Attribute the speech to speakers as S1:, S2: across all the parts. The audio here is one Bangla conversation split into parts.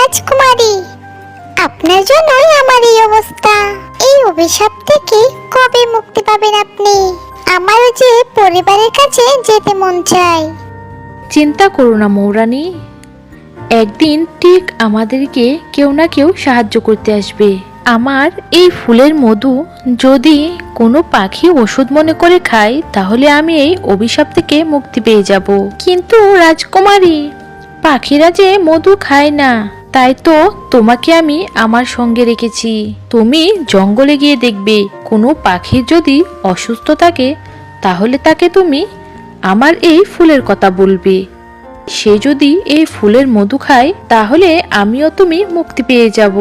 S1: রাজকুমারী, আপনার জন্যই আমার এই অবস্থা। এই অভিশাপ থেকে কবে মুক্তি পাবেন আপনি? আমারও যে পরিবারের কাছে যেতে মন চায়।
S2: চিন্তা করো না মৌরানী, একদিন ঠিক আমাদেরকে কেউ না কেউ সাহায্য করতে আসবে। আমার এই ফুলের মধু যদি কোনো পাখি ওষুধ মনে করে খায়, তাহলে আমি এই অভিশাপ থেকে মুক্তি পেয়ে যাব। কিন্তু রাজকুমারী, পাখিরা যে মধু খায় না, তাই তো তোমাকে আমি আমার সঙ্গে রেখেছি। তুমি জঙ্গলে গিয়ে দেখবে কোনো পাখি যদি অসুস্থ থাকে, তাহলে তাকে তুমি আমার এই ফুলের কথা বলবে। সে যদি এই ফুলের মধু খায়, তাহলে আমিও তুমি মুক্তি পেয়ে যাব।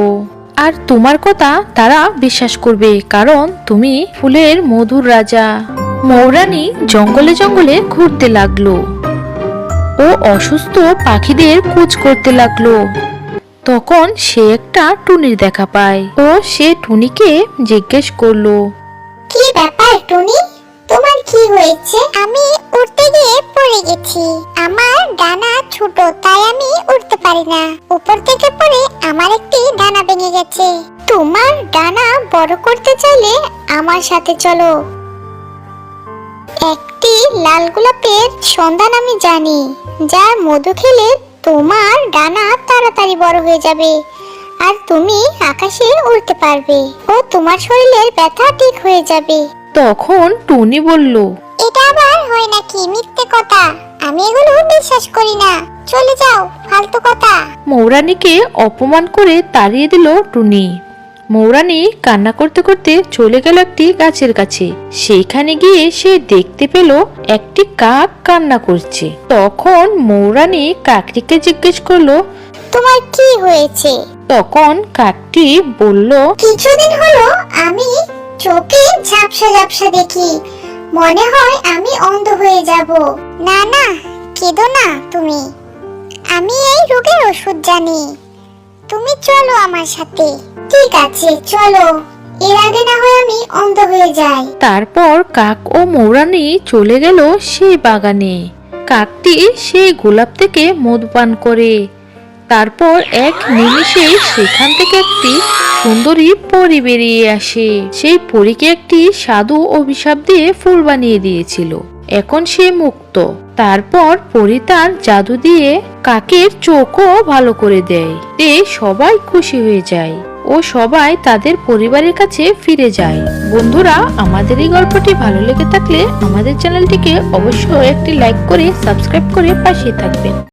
S2: আর তোমার কথা তারা বিশ্বাস করবে, কারণ তুমি ফুলের মধুর রাজা। মৌরানী জঙ্গলে জঙ্গলে ঘুরতে লাগলো ও অসুস্থ পাখিদের খোঁজ করতে লাগলো। তখন সে একটা টুনির দেখা পায় ও সে টুনিকে জিজ্ঞেস করলো,
S1: কি ব্যাপার টুনি, তোমার কি হয়েছে? আমি উড়তে গিয়ে পড়ে গেছি। আমার ডানা ছোট, তাই আমি উড়তে পারি না। উপর থেকে পড়ে আমার একটি ডানা ভেঙে গেছে। তোমার ডানা বড় করতে চাইলে আমার সাথে চলো। একটি লাল গোলাপের সন্ধান আমি জানি, যার মধু খেলে তোমার ডানা তাড়াতাড়ি বড় হয়ে যাবে আর তুমি আকাশে উড়তে পারবে ও তোমার শরীরের ব্যথা ঠিক হয়ে যাবে।
S2: তখন টুনি বলল,
S1: এটা আবার হয় নাকি? মিথ্যে কথা, আমি এগুলো বিশ্বাস করি না। চলে যাও, ফালতু কথা।
S2: মৌরানীকে অপমান করে তাড়িয়ে দিল টুনি। মৌরানী কান্না করতে করতে চলে গেল একটি গাছের কাছে। সেইখানে গিয়ে সে দেখতে পেল একটি কাক কান্না করছে। তখন মৌরানী কাকটিকে জিজ্ঞেস করলো,
S1: তোমার কি হয়েছে?
S2: তখন কাকটি বলল,
S1: কিছুদিন হলো আমি চোখে ঝাপসা ঝাপসা দেখি, মনে হয় আমি অন্ধ হয়ে যাব। না না, কেঁদো না তুমি, আমি এই রোগের ওষুধ জানি। তুমি চলো আমার সাথে। ঠিক আছে চলো, এর আগে না হয় আমি অন্ধ হয়ে যাই।
S2: তারপর কাক ও মৌরানী চলে গেল সেই বাগানে। কাকটি সেই গোলাপ থেকে মধু পান করে। তারপর এক নিমিষে সেখান থেকে একটি সুন্দরী পরী বেরিয়ে আসে। সেই পরীকে একটি সাধু অভিশাপ দিয়ে ফুল বানিয়ে দিয়েছিল। এখন সে মুক্ত। তারপর পরী তার জাদু দিয়ে কাকের চোখও ভালো করে দেয়। এতে সবাই খুশি হয়ে যায় ও সবাই তাদের পরিবারের কাছে ফিরে যায়। বন্ধুরা, আমাদের এই গল্পটি ভালো লেগে থাকলে আমাদের চ্যানেলটিকে অবশ্যই একটি লাইক করে সাবস্ক্রাইব করে পাশে থাকবেন।